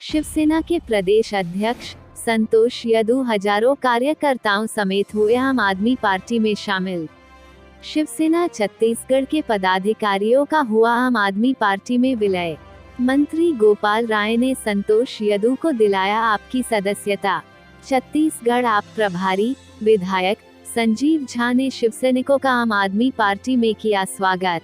शिवसेना के प्रदेश अध्यक्ष संतोष यादव हजारों कार्यकर्ताओं समेत हुए आम आदमी पार्टी में शामिल। शिवसेना छत्तीसगढ़ के पदाधिकारियों का हुआ आम आदमी पार्टी में विलय। मंत्री गोपाल राय ने संतोष यादव को दिलाया आपकी सदस्यता। छत्तीसगढ़ आप प्रभारी विधायक संजीव झा ने शिवसैनिकों का आम आदमी पार्टी में किया स्वागत।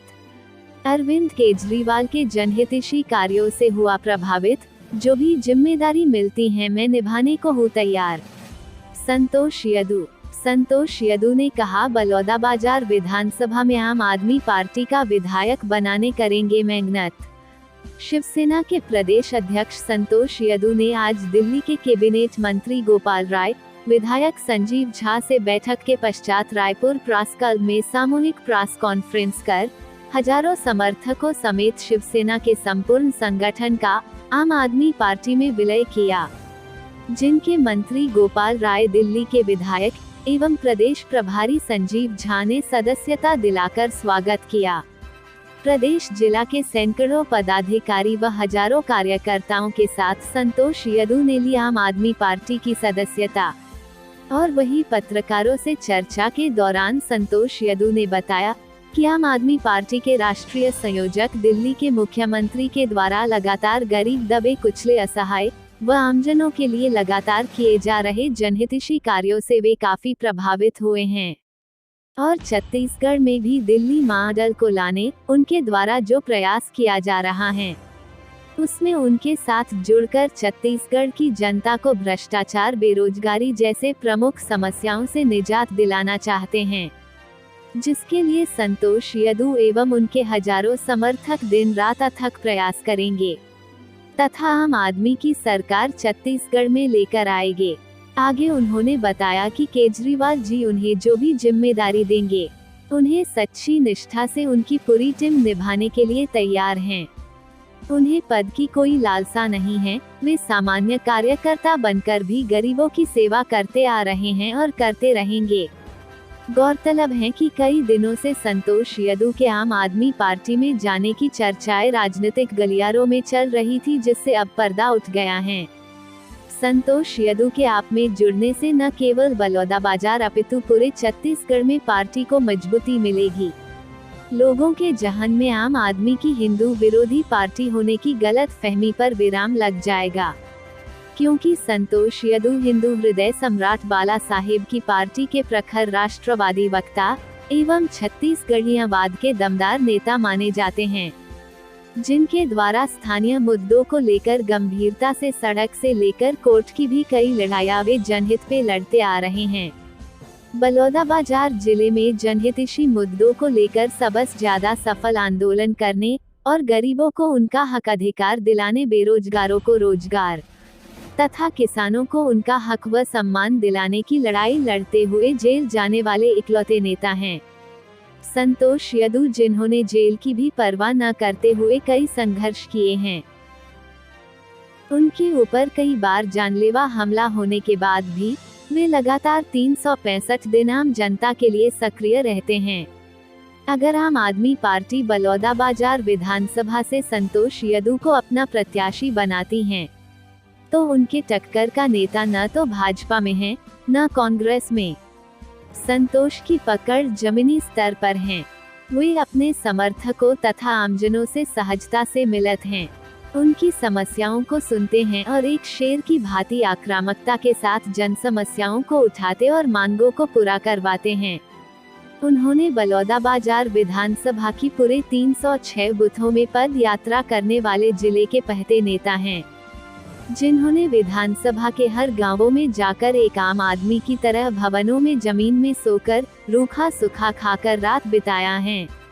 अरविंद केजरीवाल के जनहितैषी कार्यों से हुआ प्रभावित, जो भी जिम्मेदारी मिलती है मैं निभाने को हूँ तैयार। संतोष यादव ने कहा, बलौदाबाजार विधानसभा में आम आदमी पार्टी का विधायक बनाने करेंगे मेहनत। शिवसेना के प्रदेश अध्यक्ष संतोष यादव ने आज दिल्ली के कैबिनेट मंत्री गोपाल राय, विधायक संजीव झा से बैठक के पश्चात रायपुर प्रेस क्लब में सामूहिक प्रेस कॉन्फ्रेंस कर हजारों समर्थकों समेत शिवसेना के संपूर्ण संगठन का आम आदमी पार्टी में विलय किया, जिनके मंत्री गोपाल राय, दिल्ली के विधायक एवं प्रदेश प्रभारी संजीव झा ने सदस्यता दिलाकर स्वागत किया। प्रदेश जिला के सैकड़ों पदाधिकारी व हजारों कार्यकर्ताओं के साथ संतोष यादव ने ली आम आदमी पार्टी की सदस्यता। और वही पत्रकारों से चर्चा के दौरान संतोष यादव ने बताया कि आम आदमी पार्टी के राष्ट्रीय संयोजक दिल्ली के मुख्यमंत्री के द्वारा लगातार गरीब, दबे कुचले, असहाय व आमजनों के लिए लगातार किए जा रहे जनहितैषी कार्यों से वे काफी प्रभावित हुए हैं और छत्तीसगढ़ में भी दिल्ली मॉडल को लाने उनके द्वारा जो प्रयास किया जा रहा है, उसमें उनके साथ जुड़कर छत्तीसगढ़ की जनता को भ्रष्टाचार, बेरोजगारी जैसे प्रमुख समस्याओं से निजात दिलाना चाहते हैं, जिसके लिए संतोष यादव एवं उनके हजारों समर्थक दिन रात अथक प्रयास करेंगे तथा आम आदमी की सरकार छत्तीसगढ़ में लेकर आएंगे। आगे उन्होंने बताया कि केजरीवाल जी उन्हें जो भी जिम्मेदारी देंगे, उन्हें सच्ची निष्ठा से उनकी पूरी टीम निभाने के लिए तैयार हैं। उन्हें पद की कोई लालसा नहीं है, वे सामान्य कार्यकर्ता बनकर भी गरीबों की सेवा करते आ रहे हैं और करते रहेंगे। गौरतलब है कि कई दिनों से संतोष यादव के आम आदमी पार्टी में जाने की चर्चाएं राजनीतिक गलियारों में चल रही थी, जिससे अब पर्दा उठ गया है। संतोष यादव के आप में जुड़ने से न केवल बलौदाबाजार अपितु पूरे छत्तीसगढ़ में पार्टी को मजबूती मिलेगी। लोगों के जहन में आम आदमी की हिंदू विरोधी पार्टी होने की गलत फहमी पर विराम लग जाएगा, क्योंकि संतोष यादव हिंदू हृदय सम्राट बाला साहेब की पार्टी के प्रखर राष्ट्रवादी वक्ता एवं छत्तीसगढ़ीयवाद के दमदार नेता माने जाते हैं, जिनके द्वारा स्थानीय मुद्दों को लेकर गंभीरता से सड़क से लेकर कोर्ट की भी कई लड़ाइयां वे जनहित पे लड़ते आ रहे हैं। बलौदाबाजार जिले में जनहितैषी मुद्दों को लेकर सबसे ज्यादा सफल आंदोलन करने और गरीबों को उनका हक अधिकार दिलाने, बेरोजगारों को रोजगार तथा किसानों को उनका हक व सम्मान दिलाने की लड़ाई लड़ते हुए जेल जाने वाले इकलौते नेता हैं संतोष यादव, जिन्होंने जेल की भी परवाह न करते हुए कई संघर्ष किए हैं। उनके ऊपर कई बार जानलेवा हमला होने के बाद भी वे लगातार 365 दिन आम जनता के लिए सक्रिय रहते हैं। अगर आम आदमी पार्टी बलौदाबाजार विधानसभा से संतोष यादव को अपना प्रत्याशी बनाती है, तो उनके टक्कर का नेता न तो भाजपा में है न कांग्रेस में। संतोष की पकड़ जमीनी स्तर पर है। वे अपने समर्थकों तथा आमजनों से सहजता से मिलत हैं, उनकी समस्याओं को सुनते हैं और एक शेर की भांति आक्रामकता के साथ जन समस्याओं को उठाते और मांगों को पूरा करवाते हैं। उन्होंने बलौदाबाजार विधानसभा की पूरे 306 बूथों में पद यात्रा करने वाले जिले के पहले नेता हैं, जिन्होंने विधानसभा के हर गांवों में जाकर एक आम आदमी की तरह भवनों में जमीन में सोकर रूखा सूखा खाकर रात बिताया है।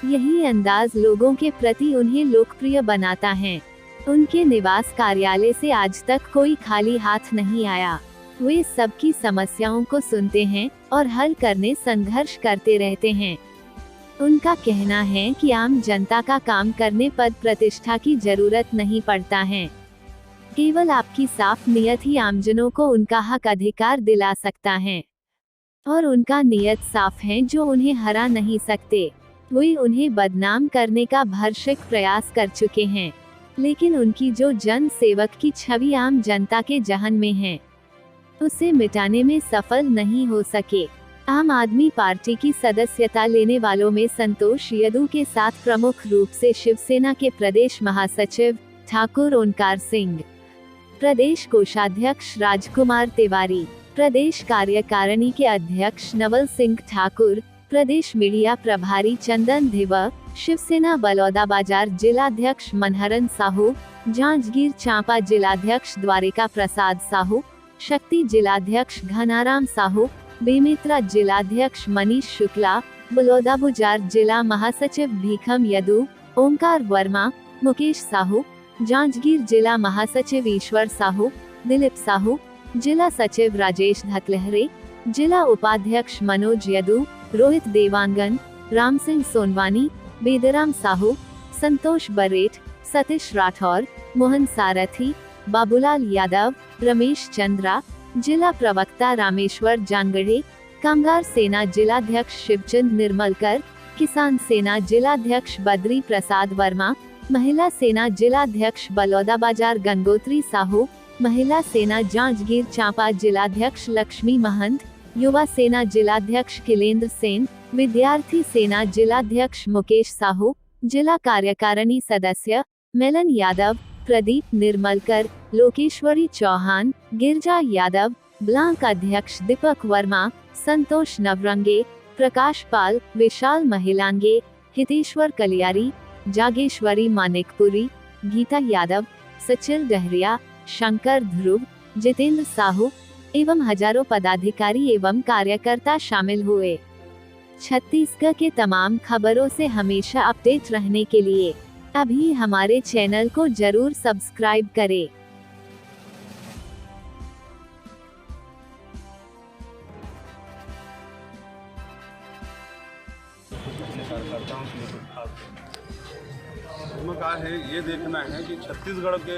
यही अंदाज लोगों के प्रति उन्हें लोकप्रिय बनाता है। उनके निवास कार्यालय से आज तक कोई खाली हाथ नहीं आया। वे सबकी समस्याओं को सुनते हैं और हल करने संघर्ष करते रहते हैं। उनका कहना है कि आम जनता का काम करने पद प्रतिष्ठा की जरूरत नहीं पड़ता है, केवल आपकी साफ नियत ही आमजनों को उनका हक अधिकार दिला सकता है। और उनका नियत साफ है, जो उन्हें हरा नहीं सकते। वे उन्हें बदनाम करने का भरसक प्रयास कर चुके हैं। लेकिन उनकी जो जन सेवक की छवि आम जनता के जहन में है, उसे मिटाने में सफल नहीं हो सके। आम आदमी पार्टी की सदस्यता लेने वालों में संतोष यदू के साथ प्रमुख रूप से शिवसेना के प्रदेश महासचिव ठाकुर ओंकार सिंह, प्रदेश कोषाध्यक्ष राजकुमार तिवारी, प्रदेश कार्यकारिणी के अध्यक्ष नवल सिंह ठाकुर, प्रदेश मीडिया प्रभारी चंदन धिवा, शिवसेना बलौदाबाजार जिलाध्यक्ष मनहरन साहू, जांजगीर चांपा जिलाध्यक्ष द्वारिका प्रसाद साहू, शक्ति जिलाध्यक्ष घनाराम साहू, बेमेतरा जिलाध्यक्ष मनीष शुक्ला, बलौदाबाजार जिला महासचिव भीखम यदू, ओंकार वर्मा, मुकेश साहू, जांजगीर जिला महासचिव ईश्वर साहू, दिलीप साहू, जिला सचिव राजेश धतलहरे, जिला उपाध्यक्ष मनोज यदू, रोहित देवांगन, राम सिंह सोनवानी, बेदराम साहू, संतोष बरेठ, सतीश राठौर, मोहन सारथी, बाबूलाल यादव, रमेश चंद्रा, जिला प्रवक्ता रामेश्वर जानगड़े, कामगार सेना जिलाध्यक्ष शिवचंद निर्मलकर, किसान सेना जिलाध्यक्ष बद्री प्रसाद वर्मा, महिला सेना जिलाध्यक्ष बलौदाबाजार गंगोत्री साहू, महिला सेना जांजगीर चांपा जिलाध्यक्ष लक्ष्मी महंत, युवा सेना जिलाध्यक्ष किलेंद्र सेन, विद्यार्थी सेना जिलाध्यक्ष मुकेश साहू, जिला कार्यकारिणी सदस्य मेलन यादव, प्रदीप निर्मलकर, लोकेश्वरी चौहान, गिरजा यादव, ब्लांक अध्यक्ष दीपक वर्मा, संतोष नवरंगे, प्रकाश पाल, विशाल महिलांगे, हितेश्वर कलियारी, जागेश्वरी मानिकपुरी, गीता यादव, सचिल डहरिया, शंकर ध्रुव, जितेंद्र साहू एवं हजारों पदाधिकारी एवं कार्यकर्ता शामिल हुए। छत्तीसगढ़ के तमाम खबरों से हमेशा अपडेट रहने के लिए अभी हमारे चैनल को जरूर सब्सक्राइब करें। इसमें कहा है ये देखना है कि छत्तीसगढ़ के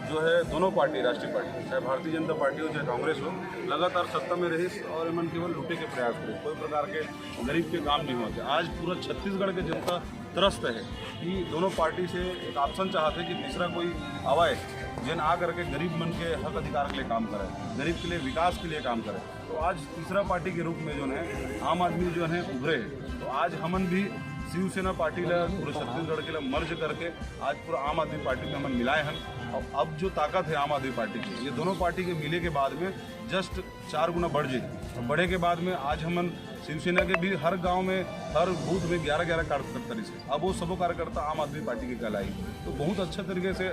जो है दोनों पार्टी, राष्ट्रीय पार्टी, चाहे भारतीय जनता पार्टी हो चाहे कांग्रेस हो, लगातार सत्ता में रही और मन केवल लूटे के प्रयास करे, कोई प्रकार के गरीब के काम नहीं होते। आज पूरा छत्तीसगढ़ के जनता त्रस्त है कि दोनों पार्टी से एक ऑप्शन चाहते कि तीसरा कोई आवाए जिन आ करके गरीब मन के हक अधिकार के लिए काम करे, गरीब के लिए विकास के लिए काम करे। तो आज तीसरा पार्टी के रूप में जो है आम आदमी जो है उभरे। तो आज हमन भी शिवसेना पार्टी ला पूरे छत्तीसगढ़ के लिए मर्ज करके आज पूरा आम आदमी पार्टी में हमन मिलाए हैं। और अब जो ताकत है आम आदमी पार्टी की, ये दोनों पार्टी के मिले के बाद में जस्ट 4 गुना बढ़ जाएगी। और बढ़े के बाद में आज हमन शिवसेना के भी हर गांव में, हर बूथ में 11-11 कार्यकर्ता से अब वो सबो कार्यकर्ता आम आदमी पार्टी के कहलाई। तो बहुत अच्छा तरीके से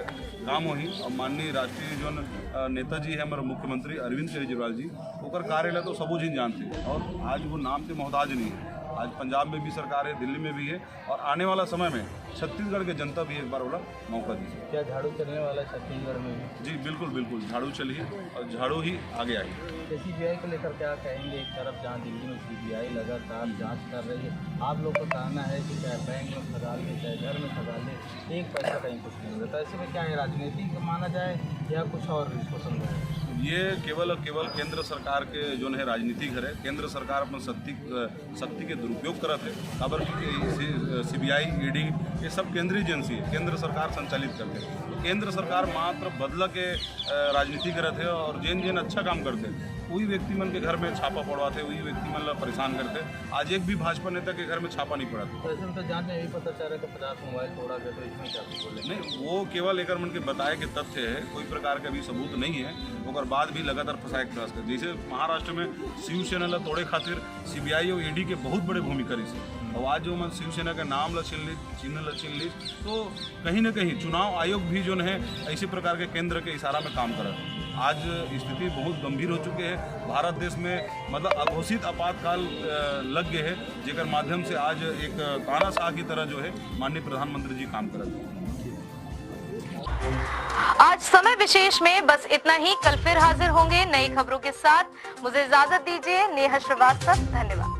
काम होही। और माननीय राष्ट्रीय जो नेताजी है हमारे मुख्यमंत्री अरविंद केजरीवाल जी, ओकर कार्य तो सबो जिन जानते हैं और आज वो नाम से मोहताज नहीं है। आज पंजाब में भी सरकार है, दिल्ली में भी है और आने वाला समय में छत्तीसगढ़ के जनता भी एक बार वाला मौका दीजिए। क्या झाड़ू चलने वाला है छत्तीसगढ़ में भी? जी बिल्कुल बिल्कुल, झाड़ू चली और झाड़ू ही आगे आई। सीबीआई को लेकर क्या कहेंगे? एक तरफ जहाँ दिल्ली में सीबीआई लगातार जांच कर रही है, आप लोग का कहना है कि चाहे बैंक में ठगा ले चाहे घर में ठगा ले, एक पैसा कहीं कुछ नहीं होता। ऐसे में क्या है, राजनीतिक माना जाए या कुछ और इसको समझा है? ये केवल और केवल केंद्र सरकार के जो है राजनीति घर है। केंद्र सरकार अपना शक्ति के दुरुपयोग करत है। खबर की सीबीआई, ईडी ये सब केंद्रीय एजेंसी है, केंद्र सरकार संचालित करते हैं। तो केंद्र सरकार मात्र बदला के राजनीति करत है और जिन अच्छा काम करते हैं वही व्यक्ति मन के घर में छापा पड़वाते, वही व्यक्ति मन ला परेशान करते। आज एक भी भाजपा नेता के घर में छापा नहीं पड़ा। तो ऐसे में तो जांच में भी पता चल रहा है कि 50 मोबाइल तोड़ा गया, तो इसमें क्या बोले? नहीं, वो केवल एक मन के बताए के तथ्य है, कोई प्रकार का भी सबूत नहीं है। और बाद भी लगातार फंसाए के प्रयास कर, जैसे महाराष्ट्र में शिवसेना ला तोड़े खातिर सीबीआई और ईडी के बहुत बड़े भूमिका रही है। और आज जो मन शिवसेना का नाम ला छीन ली, चिन्ह ला छीन ली, तो कहीं ना कहीं चुनाव आयोग भी जो है ऐसे प्रकार के केंद्र के इशारा में काम कर रहा है। आज स्थिति बहुत गंभीर हो चुकी है। भारत देश में मतलब अघोषित आपातकाल लग गए है, जेकर माध्यम से आज एक तानाशाह की तरह जो है माननीय प्रधानमंत्री जी काम कर रहे हैं। आज समय विशेष में बस इतना ही। कल फिर हाजिर होंगे नई खबरों के साथ। मुझे इजाजत दीजिए। नेहा श्रीवास्तव, धन्यवाद।